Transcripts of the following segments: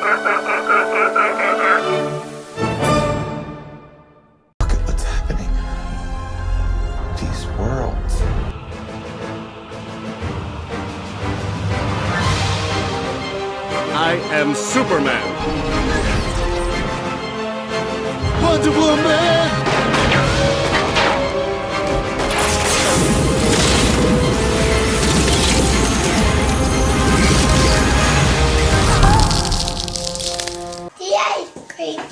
at what's happening. These worlds. I am Superman. Wonder Woman!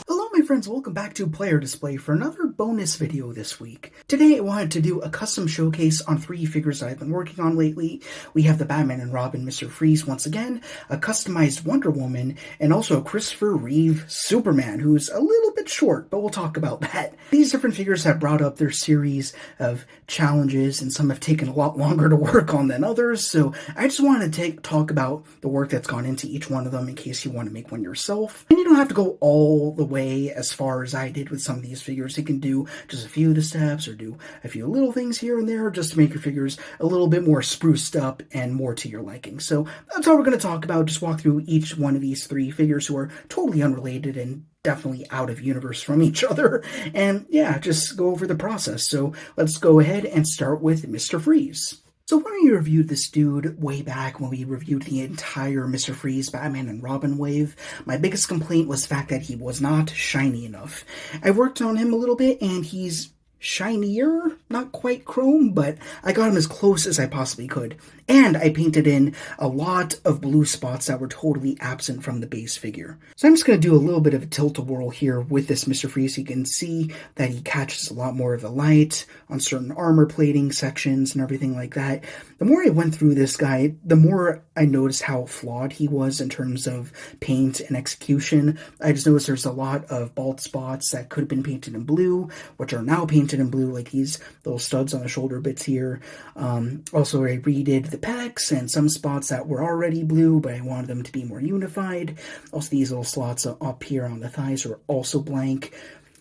Hello my friends, welcome back to Player Display for another bonus video this week. Today I wanted to do a custom showcase on 3 figures that I've been working on lately. We have the Batman and Robin Mr. Freeze once again, a customized Wonder Woman, and also a Christopher Reeve Superman, who's a little bit short, but we'll talk about that. These different figures have brought up their series of challenges, and some have taken a lot longer to work on than others, so I just wanted to talk about the work that's gone into each one of them in case you want to make one yourself. And you don't have to go all the way as far as I did with some of these figures. You can do just a few of the steps or do a few little things here and there just to make your figures a little bit more spruced up and more to your liking. So that's all we're going to talk about. Just walk through each one of these 3 figures who are totally unrelated and definitely out of universe from each other. And yeah, just go over the process. So let's go ahead and start with Mr. Freeze. So when we reviewed this dude way back when we reviewed the entire Mr. Freeze Batman and Robin wave, my biggest complaint was the fact that he was not shiny enough. I worked on him a little bit and he's shinier, not quite chrome, but I got him as close as I possibly could. And I painted in a lot of blue spots that were totally absent from the base figure. So I'm just going to do a little bit of a tilt-a-whirl here with this Mr. Freeze. You can see that he catches a lot more of the light on certain armor plating sections and everything like that. The more I went through this guy, the more I noticed how flawed he was in terms of paint and execution. I just noticed there's a lot of bald spots that could have been painted in blue, which are now painted in blue, like these little studs on the shoulder bits here. Also, I redid the pecs and some spots that were already blue, but I wanted them to be more unified. Also, these little slots up here on the thighs are also blank.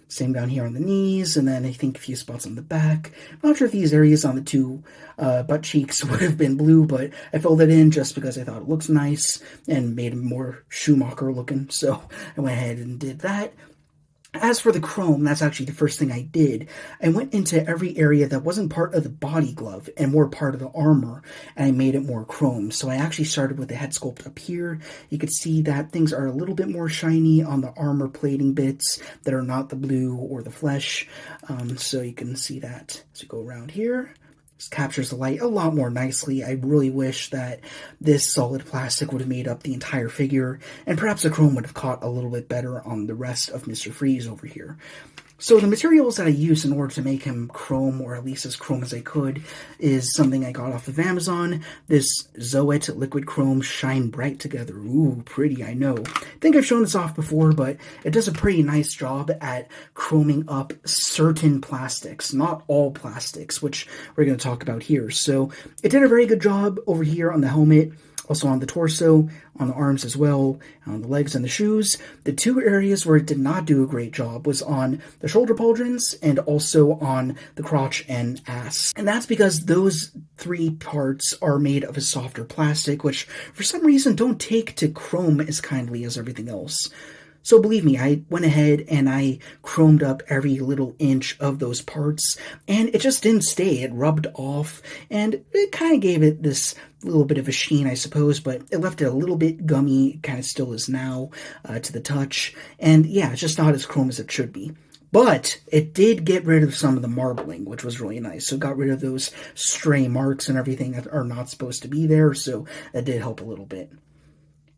Same down here on the knees, and then I think a few spots on the back. I'm not sure if these areas on the 2 butt cheeks would have been blue, but I filled it in just because I thought it looks nice and made him more Schumacher looking, so I went ahead and did that. As for the chrome, that's actually the first thing I did. I went into every area that wasn't part of the body glove and more part of the armor, and I made it more chrome. So I actually started with the head sculpt up here. You could see that things are a little bit more shiny on the armor plating bits that are not the blue or the flesh. So you can see that as you go around here. Captures the light a lot more nicely. I really wish that this solid plastic would have made up the entire figure, and perhaps the chrome would have caught a little bit better on the rest of Mr. Freeze over here. So the materials that I used in order to make him chrome, or at least as chrome as I could, is something I got off of Amazon. This Zoet Liquid Chrome Shine Bright Together. Ooh, pretty, I know. I think I've shown this off before, but it does a pretty nice job at chroming up certain plastics, not all plastics, which we're going to talk about here. So it did a very good job over here on the helmet, also on the torso, on the arms as well, on the legs and the shoes. The 2 areas where it did not do a great job was on the shoulder pauldrons and also on the crotch and ass. And that's because those 3 parts are made of a softer plastic, which for some reason don't take to chrome as kindly as everything else. So believe me, I went ahead and I chromed up every little inch of those parts, and it just didn't stay. It rubbed off, and it kind of gave it this little bit of a sheen, I suppose, but it left it a little bit gummy, kind of still is now, to the touch. And yeah, it's just not as chrome as it should be. But it did get rid of some of the marbling, which was really nice. So it got rid of those stray marks and everything that are not supposed to be there, so that did help a little bit.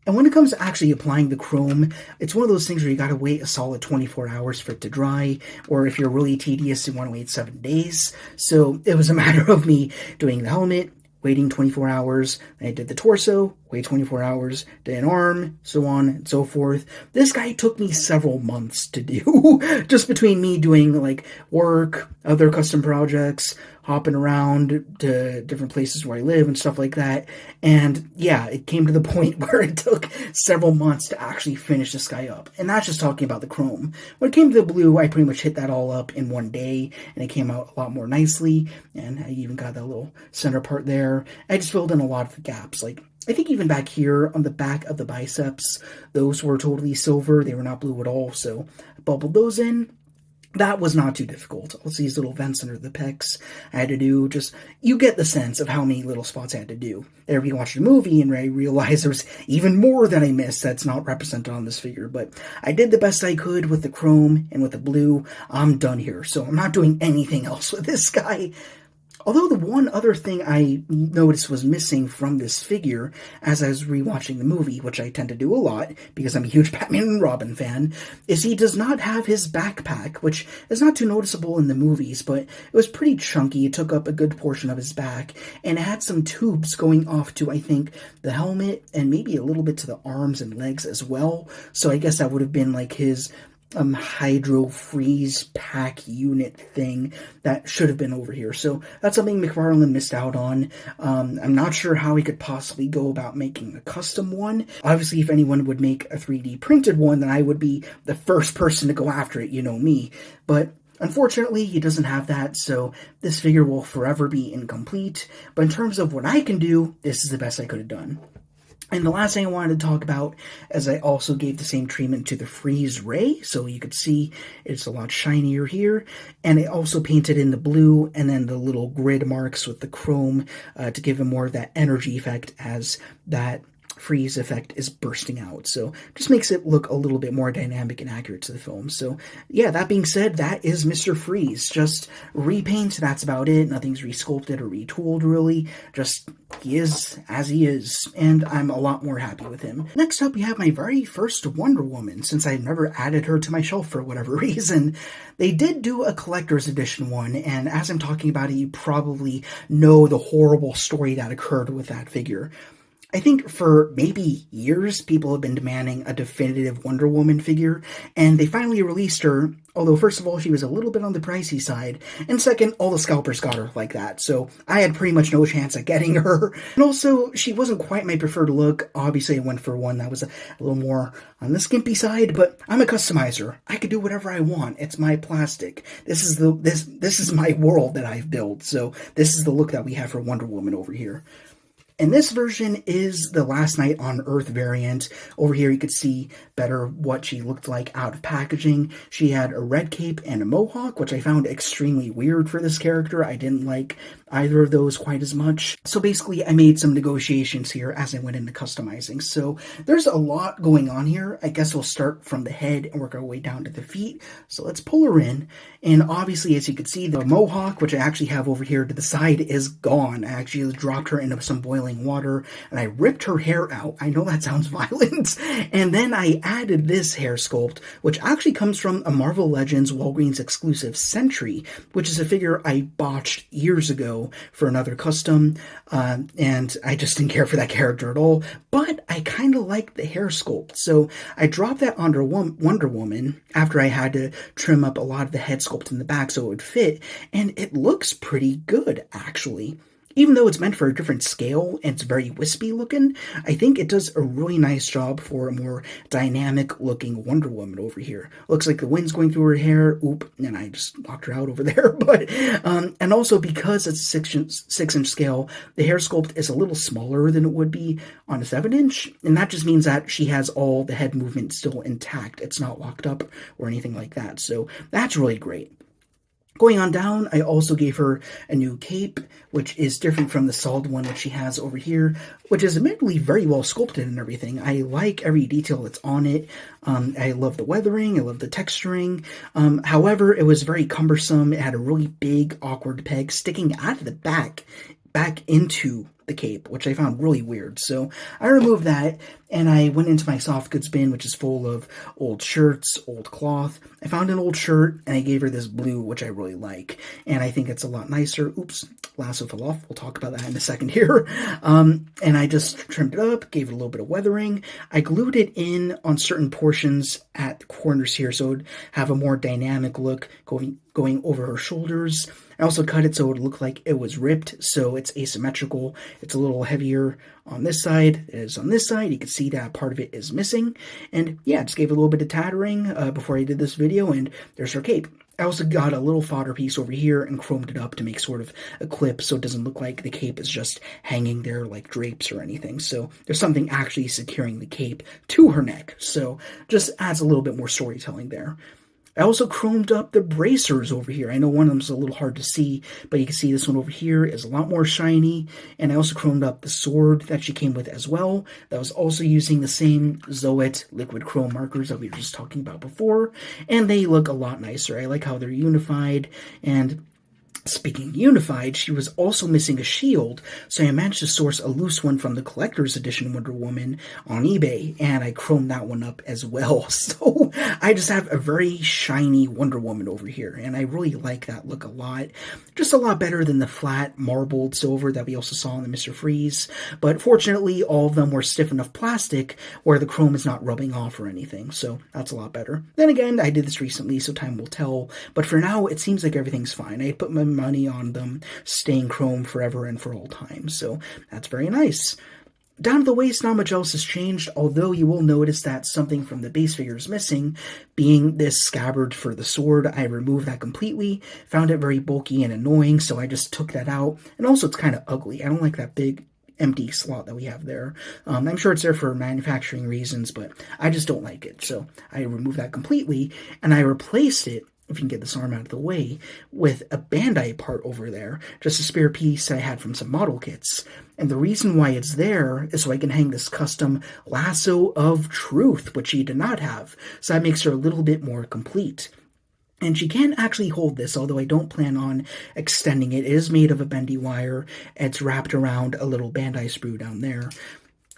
And when it comes to actually applying the chrome, it's one of those things where you gotta wait a solid 24 hours for it to dry, or if you're really tedious, you want to wait 7 days. So it was a matter of me doing the helmet, waiting 24 hours, then I did the torso, wait 24 hours, did an arm, so on and so forth. This guy took me several months to do, just between me doing like work, other custom projects, hopping around to different places where I live and stuff like that. And yeah, it came to the point where it took several months to actually finish this guy up. And that's just talking about the chrome. When it came to the blue, I pretty much hit that all up in one day, and it came out a lot more nicely. And I even got that little center part there. I just filled in a lot of the gaps. Like, I think even back here on the back of the biceps, those were totally silver. They were not blue at all, so I bubbled those in. That was not too difficult. All these little vents under the pecs I had to do. Just, you get the sense of how many little spots I had to do. There we watched the movie and I realized there was even more that I missed that's not represented on this figure. But I did the best I could with the chrome and with the blue. I'm done here. So I'm not doing anything else with this guy. Although the one other thing I noticed was missing from this figure as I was rewatching the movie, which I tend to do a lot because I'm a huge Batman and Robin fan, is he does not have his backpack, which is not too noticeable in the movies, but it was pretty chunky. It took up a good portion of his back, and it had some tubes going off to, I think, the helmet and maybe a little bit to the arms and legs as well. So I guess that would have been like his hydro freeze pack unit thing that should have been over here. So that's something McFarlane missed out on. I'm not sure how he could possibly go about making a custom one. Obviously, if anyone would make a 3D printed one, then I would be the first person to go after it, you know me. But unfortunately, he doesn't have that, so this figure will forever be incomplete. But in terms of what I can do, this is the best I could have done. And the last thing I wanted to talk about is I also gave the same treatment to the Freeze Ray, so you could see it's a lot shinier here. And I also painted in the blue and then the little grid marks with the chrome to give him more of that energy effect as that freeze effect is bursting out. So just makes it look a little bit more dynamic and accurate to the film. So yeah, that being said, that is Mr. Freeze. Just repaint, that's about it. Nothing's resculpted or retooled really. Just he is as he is, and I'm a lot more happy with him. Next up, we have my very first Wonder Woman, since I've never added her to my shelf for whatever reason. They did do a collector's edition one, and as I'm talking about it, you probably know the horrible story that occurred with that figure. I think for maybe years, people have been demanding a definitive Wonder Woman figure, and they finally released her, although first of all, she was a little bit on the pricey side, and second, all the scalpers got her like that, so I had pretty much no chance at getting her. And also, she wasn't quite my preferred look. Obviously, I went for one that was a little more on the skimpy side, but I'm a customizer. I could do whatever I want. It's my plastic. This is my world that I've built, so this is the look that we have for Wonder Woman over here. And this version is the Last Night on Earth variant. Over here you could see better what she looked like out of packaging. She had a red cape and a mohawk, which I found extremely weird for this character. I didn't like either of those quite as much. So basically I made some negotiations here as I went into customizing. So there's a lot going on here. I guess we'll start from the head and work our way down to the feet. So let's pull her in. And obviously, as you can see, the mohawk, which I actually have over here to the side, is gone. I actually dropped her into some boiling water and I ripped her hair out. I know that sounds violent. And then I added this hair sculpt, which actually comes from a Marvel Legends Walgreens exclusive Sentry, which is a figure I botched years ago for another custom. And I just didn't care for that character at all. But I kind of liked the hair sculpt. So I dropped that onto Wonder Woman after I had to trim up a lot of the head sculpt in the back so it would fit, and it looks pretty good, actually. Even though it's meant for a different scale and it's very wispy looking, I think it does a really nice job for a more dynamic looking Wonder Woman over here. Looks like the wind's going through her hair. Oop, and I just knocked her out over there. But and also because it's a 6-inch scale, the hair sculpt is a little smaller than it would be on a 7-inch. And that just means that she has all the head movement still intact. It's not locked up or anything like that. So that's really great. Going on down, I also gave her a new cape, which is different from the solid one which she has over here, which is admittedly very well sculpted and everything. I like every detail that's on it. I love the weathering. I love the texturing. However, it was very cumbersome. It had a really big, awkward peg sticking out of the back into the cape, which I found really weird. So I removed that and I went into my soft goods bin, which is full of old shirts, old cloth. I found an old shirt and I gave her this blue, which I really like. And I think it's a lot nicer. Oops, lasso fell off. We'll talk about that in a second here. And I just trimmed it up, gave it a little bit of weathering. I glued it in on certain portions at the corners here so it would have a more dynamic look going over her shoulders. I also cut it so it would look like it was ripped, so it's asymmetrical. It's a little heavier on this side as on this side. You can see that part of it is missing. And yeah, just gave it a little bit of tattering before I did this video, and there's her cape. I also got a little fodder piece over here and chromed it up to make sort of a clip so it doesn't look like the cape is just hanging there like drapes or anything. So there's something actually securing the cape to her neck. So just adds a little bit more storytelling there. I also chromed up the bracers over here. I know one of them's a little hard to see, but you can see this one over here is a lot more shiny. And I also chromed up the sword that she came with as well. That was also using the same Zoet liquid chrome markers that we were just talking about before. And they look a lot nicer. I like how they're unified. And speaking unified, she was also missing a shield, so I managed to source a loose one from the collector's edition Wonder Woman on eBay, and I chromed that one up as well. So I just have a very shiny Wonder Woman over here, and I really like that look a lot. Just a lot better than the flat marbled silver that we also saw in the Mr. Freeze, but fortunately all of them were stiff enough plastic where the chrome is not rubbing off or anything, so that's a lot better. Then again, I did this recently, so time will tell, but for now it seems like everything's fine. I put my money on them staying chrome forever and for all time, so that's very nice. Down to the waist, not much else has changed, although you will notice that something from the base figure is missing, being this scabbard for the sword. I removed that completely, found it very bulky and annoying, so I just took that out, and also it's kind of ugly. I don't like that big empty slot that we have there. I'm sure it's there for manufacturing reasons, but I just don't like it, so I removed that completely, and I replaced it, if you can get this arm out of the way, with a Bandai part over there, just a spare piece I had from some model kits. And the reason why it's there is so I can hang this custom lasso of truth, which she did not have, so that makes her a little bit more complete. And she can actually hold this, although I don't plan on extending it. It is made of a bendy wire, it's wrapped around a little Bandai sprue down there.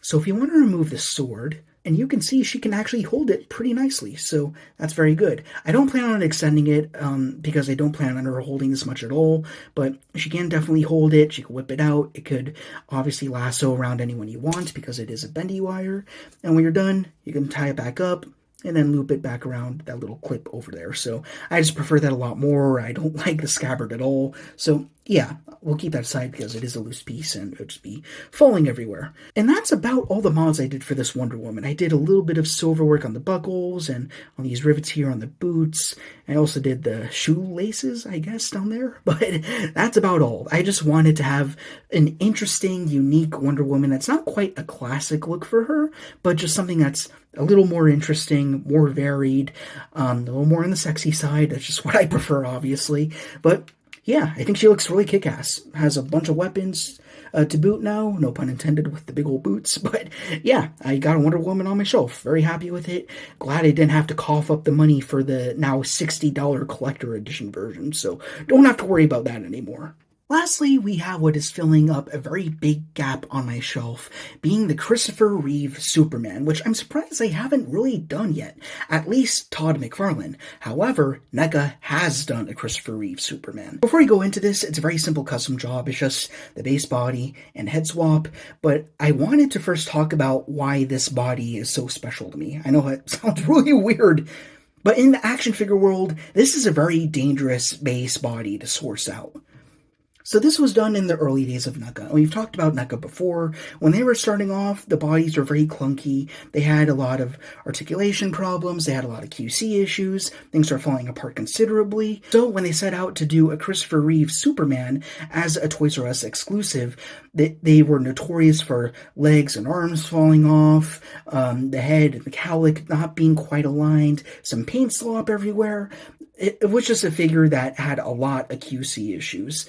So if you want to remove the sword, and you can see she can actually hold it pretty nicely, so that's very good. I don't plan on extending it because I don't plan on her holding this much at all, but she can definitely hold it. She can whip it out. It could obviously lasso around anyone you want because it is a bendy wire, and when you're done, you can tie it back up and then loop it back around that little clip over there. So I just prefer that a lot more. I don't like the scabbard at all. So yeah, we'll keep that aside because it is a loose piece and it'll just be falling everywhere. And that's about all the mods I did for this Wonder Woman. I did a little bit of silver work on the buckles and on these rivets here on the boots. I also did the shoelaces, I guess, down there. But that's about all. I just wanted to have an interesting, unique Wonder Woman that's not quite a classic look for her, but just something that's a little more interesting, more varied, a little more on the sexy side. That's just what I prefer, obviously. But yeah, I think she looks really kick-ass. Has a bunch of weapons to boot now. No pun intended with the big old boots. But yeah, I got a Wonder Woman on my shelf. Very happy with it. Glad I didn't have to cough up the money for the now $60 collector edition version. So don't have to worry about that anymore. Lastly, we have what is filling up a very big gap on my shelf, being the Christopher Reeve Superman, which I'm surprised I haven't really done yet, at least Todd McFarlane. However, NECA has done a Christopher Reeve Superman. Before we go into this, it's a very simple custom job. It's just the base body and head swap, but I wanted to first talk about why this body is so special to me. I know it sounds really weird, but in the action figure world, this is a very dangerous base body to source out. So this was done in the early days of NECA. We've talked about NECA before. When they were starting off, the bodies were very clunky. They had a lot of articulation problems. They had a lot of QC issues. Things were falling apart considerably. So when they set out to do a Christopher Reeve Superman as a Toys R Us exclusive, they were notorious for legs and arms falling off, the head and the cowlick not being quite aligned, some paint slop everywhere. It was just a figure that had a lot of QC issues.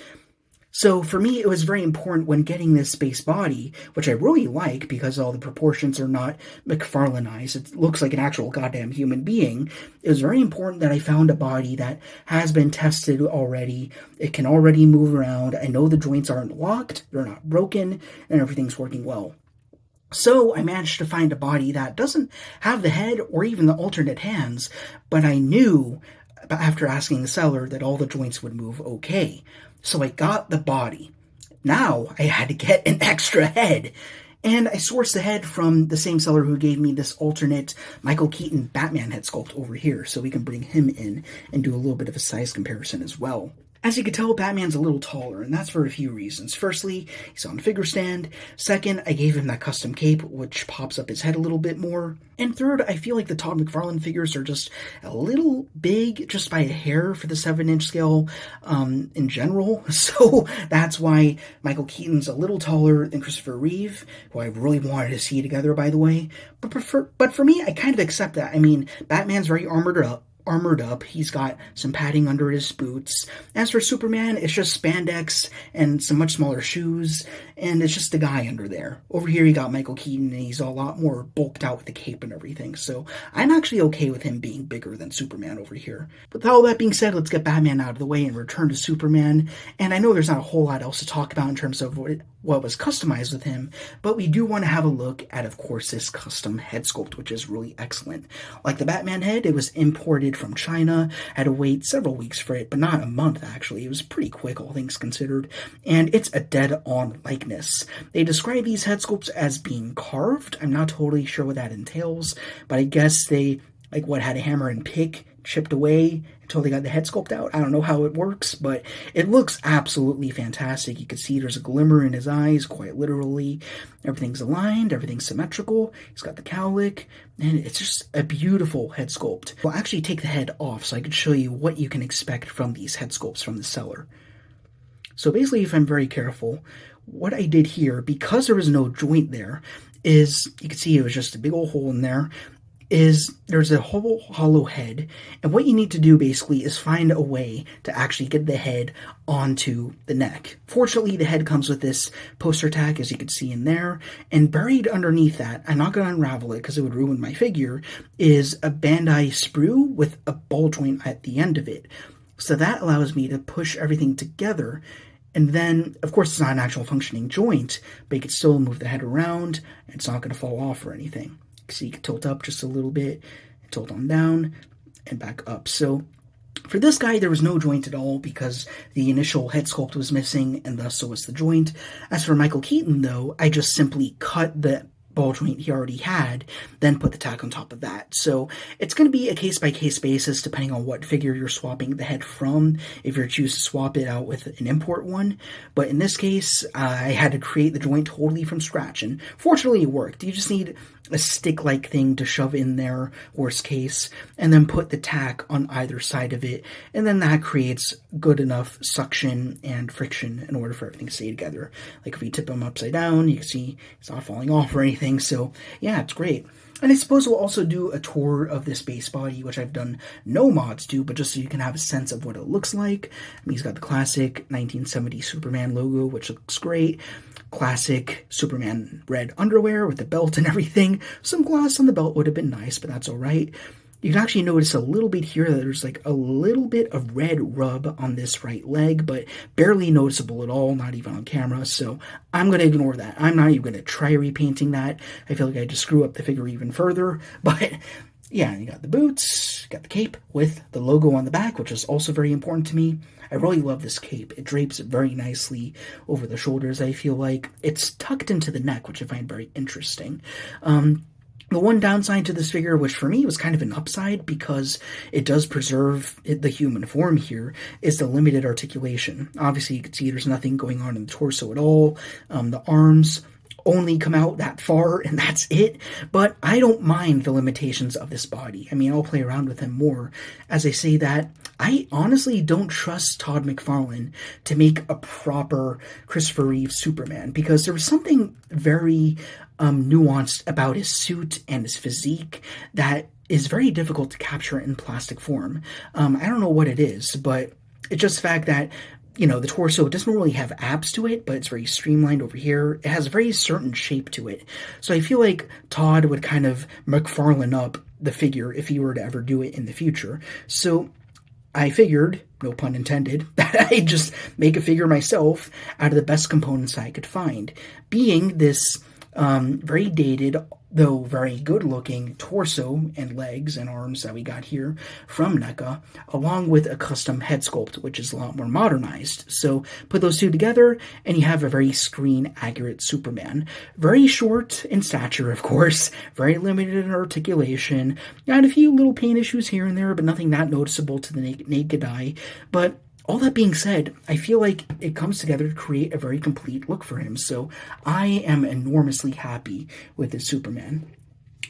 So for me, it was very important when getting this base body, which I really like because all the proportions are not McFarlaneized. It looks like an actual goddamn human being. It was very important that I found a body that has been tested already. It can already move around. I know the joints aren't locked, they're not broken, and everything's working well. So I managed to find a body that doesn't have the head or even the alternate hands, but I knew after asking the seller that all the joints would move okay. So I got the body. Now I had to get an extra head. And I sourced the head from the same seller who gave me this alternate Michael Keaton Batman head sculpt over here, so we can bring him in and do a little bit of a size comparison as well. As you can tell, Batman's a little taller, and that's for a few reasons. Firstly, he's on a figure stand. Second, I gave him that custom cape, which pops up his head a little bit more. And third, I feel like the Todd McFarlane figures are just a little big, just by a hair for the 7-inch scale in general. So that's why Michael Keaton's a little taller than Christopher Reeve, who I really wanted to see together, by the way. But for me, I kind of accept that. I mean, Batman's very armored up. He's got some padding under his boots. As for Superman, it's just spandex and some much smaller shoes, and it's just a guy under there. Over here, you got Michael Keaton, and he's a lot more bulked out with the cape and everything, so I'm actually okay with him being bigger than Superman over here. But with all that being said, let's get Batman out of the way and return to Superman. And I know there's not a whole lot else to talk about in terms of what was customized with him, but we do want to have a look at, of course, this custom head sculpt, which is really excellent. Like the Batman head, it was imported from China. I had to wait several weeks for it, but not a month, actually. It was pretty quick, all things considered, and it's a dead-on likeness. They describe these head sculpts as being carved. I'm not totally sure what that entails, but I guess they, had a hammer and pick, chipped away until they got the head sculpt out. I don't know how it works, but it looks absolutely fantastic. You can see there's a glimmer in his eyes, quite literally. Everything's aligned, everything's symmetrical. He's got the cowlick, and it's just a beautiful head sculpt. We'll actually take the head off so I can show you what you can expect from these head sculpts from the seller. So basically, if I'm very careful, what I did here, because there was no joint there, is you can see it was just a big old hole in there, is there's a whole hollow head, and what you need to do basically is find a way to actually get the head onto the neck. Fortunately, the head comes with this poster tack, as you can see in there, and buried underneath that, I'm not going to unravel it because it would ruin my figure, is a Bandai sprue with a ball joint at the end of it. So that allows me to push everything together. And then, of course, it's not an actual functioning joint, but you can still move the head around, and it's not going to fall off or anything. So you can tilt up just a little bit, tilt on down, and back up. So for this guy, there was no joint at all because the initial head sculpt was missing, and thus so was the joint. As for Michael Keaton, though, I just simply cut the ball joint he already had, then put the tack on top of that. So it's going to be a case-by-case basis depending on what figure you're swapping the head from, if you choose to swap it out with an import one. But in this case, I had to create the joint totally from scratch, and fortunately it worked. You just need a stick-like thing to shove in there, worst case, and then put the tack on either side of it, and then that creates good enough suction and friction in order for everything to stay together. Like if we tip them upside down, you can see it's not falling off or anything, so yeah, it's great. And I suppose we'll also do a tour of this base body, which I've done no mods to, but just so you can have a sense of what it looks like. I mean, he's got the classic 1970 Superman logo, which looks great. Classic Superman red underwear with the belt and everything. Some gloss on the belt would have been nice, but that's all right. You can actually notice a little bit here that there's like a little bit of red rub on this right leg, but barely noticeable at all, not even on camera, so I'm going to ignore that. I'm not even going to try repainting that. I feel like I just screw up the figure even further, but yeah, you got the boots, got the cape with the logo on the back, which is also very important to me. I really love this cape. It drapes very nicely over the shoulders, I feel like. It's tucked into the neck, which I find very interesting. The one downside to this figure, which for me was kind of an upside because it does preserve the human form here, is the limited articulation. Obviously, you can see there's nothing going on in the torso at all. The arms only come out that far, and that's it. But I don't mind the limitations of this body. I mean, I'll play around with him more as I say that. I honestly don't trust Todd McFarlane to make a proper Christopher Reeve Superman, because there was something very nuanced about his suit and his physique that is very difficult to capture in plastic form. I don't know what it is, but it's just the fact that, you know, the torso doesn't really have abs to it, but it's very streamlined over here. It has a very certain shape to it. So I feel like Todd would kind of McFarlane up the figure if he were to ever do it in the future. So I figured, no pun intended, that I'd just make a figure myself out of the best components I could find, being this very dated, though very good-looking torso and legs and arms that we got here from NECA, along with a custom head sculpt, which is a lot more modernized. So put those two together, and you have a very screen-accurate Superman. Very short in stature, of course, very limited in articulation, got a few little paint issues here and there, but nothing that noticeable to the naked eye, but All that being said, I feel like it comes together to create a very complete look for him, so I am enormously happy with this Superman.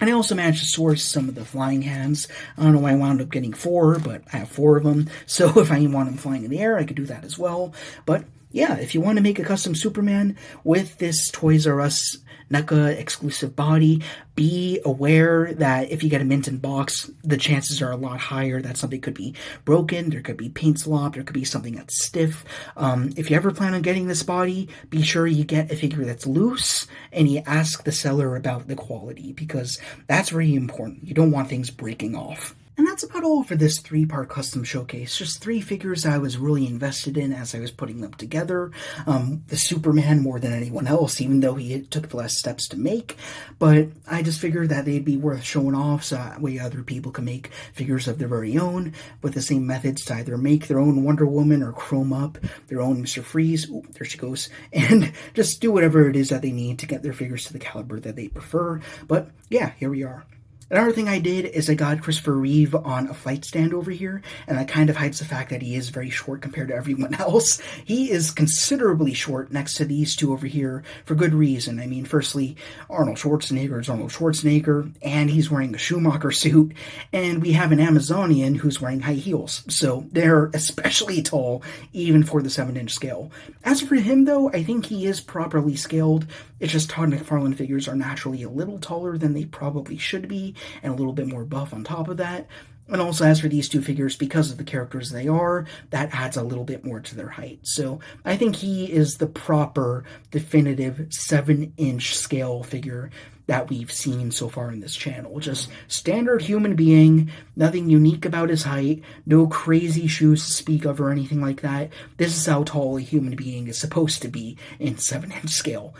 And I also managed to source some of the flying hands. I don't know why I wound up getting 4, but I have 4 of them, so if I want him flying in the air, I could do that as well. But yeah, if you want to make a custom Superman with this Toys R Us NECA exclusive body, be aware that if you get a mint in box, the chances are a lot higher that something could be broken, there could be paint slop, there could be something that's stiff. If you ever plan on getting this body, be sure you get a figure that's loose and you ask the seller about the quality, because that's very important. You don't want things breaking off. And that's about all for this 3-part custom showcase. Just 3 figures I was really invested in as I was putting them together. The Superman more than anyone else, even though he took the less steps to make. But I just figured that they'd be worth showing off so that way other people can make figures of their very own with the same methods to either make their own Wonder Woman or chrome up their own Mr. Freeze. Ooh, there she goes. And just do whatever it is that they need to get their figures to the caliber that they prefer. But yeah, here we are. Another thing I did is I got Christopher Reeve on a flight stand over here, and that kind of hides the fact that he is very short compared to everyone else. He is considerably short next to these two over here for good reason. I mean, firstly, Arnold Schwarzenegger is Arnold Schwarzenegger, and he's wearing a Schumacher suit, and we have an Amazonian who's wearing high heels, so they're especially tall, even for the 7-inch scale. As for him, though, I think he is properly scaled. It's just Todd McFarlane figures are naturally a little taller than they probably should be, and a little bit more buff on top of that. And also, as for these two figures, because of the characters they are, that adds a little bit more to their height. So I think he is the proper, definitive 7-inch scale figure that we've seen so far in this channel. Just standard human being, nothing unique about his height, no crazy shoes to speak of or anything like that. This is how tall a human being is supposed to be in 7-inch scale.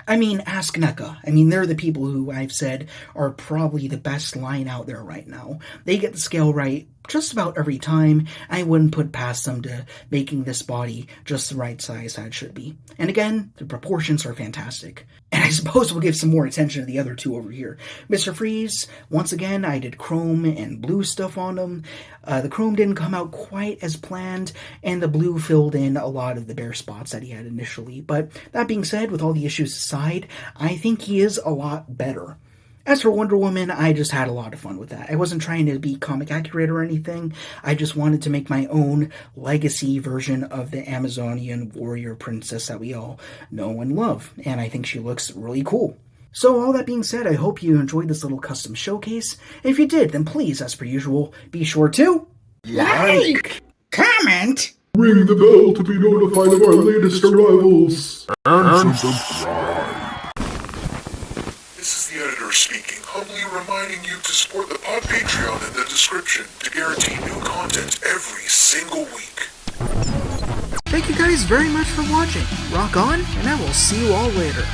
I mean, ask NECA. I mean, they're the people who I've said are probably the best line out there right now. They get the scale right just about every time. I wouldn't put past them to making this body just the right size that it should be. And again, the proportions are fantastic. And I suppose we'll give some more attention to the other two over here. Mr. Freeze, once again, I did chrome and blue stuff on him. The chrome didn't come out quite as planned, and the blue filled in a lot of the bare spots that he had initially. But that being said, with all the issues aside, I think he is a lot better. As for Wonder Woman, I just had a lot of fun with that. I wasn't trying to be comic accurate or anything. I just wanted to make my own legacy version of the Amazonian warrior princess that we all know and love. And I think she looks really cool. So all that being said, I hope you enjoyed this little custom showcase. And if you did, then please, as per usual, be sure to like, comment, Ring the bell to be notified of our latest arrivals. And subscribe. This is the editor speaking, humbly reminding you to support the pod Patreon in the description to guarantee new content every single week. Thank you guys very much for watching. Rock on, and I will see you all later.